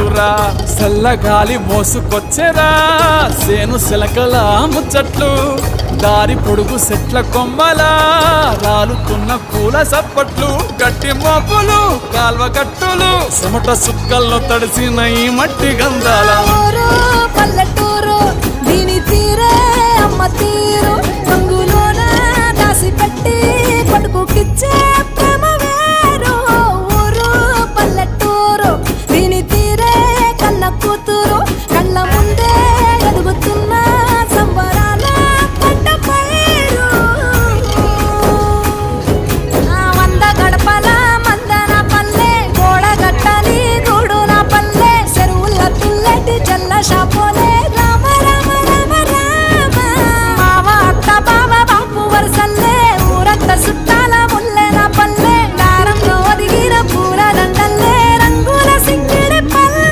పల్లెటూరా చల్లగాలి మోసుకొచ్చేరా సేను శిలకల ముచ్చట్లు దారి పొడుగు చెట్ల కొమ్మలా రాలుతున్న పూల సప్పట్లు గట్టి మోపులు కాల్వ గట్టులు చెమట సుక్కల్లో తడిసిన ఈ మట్టి గంధాల పల్లెటూరు దీని తీరే అమ్మ తీరు రంగులోన దాసి పెట్టి కొడుకుకిచ్చే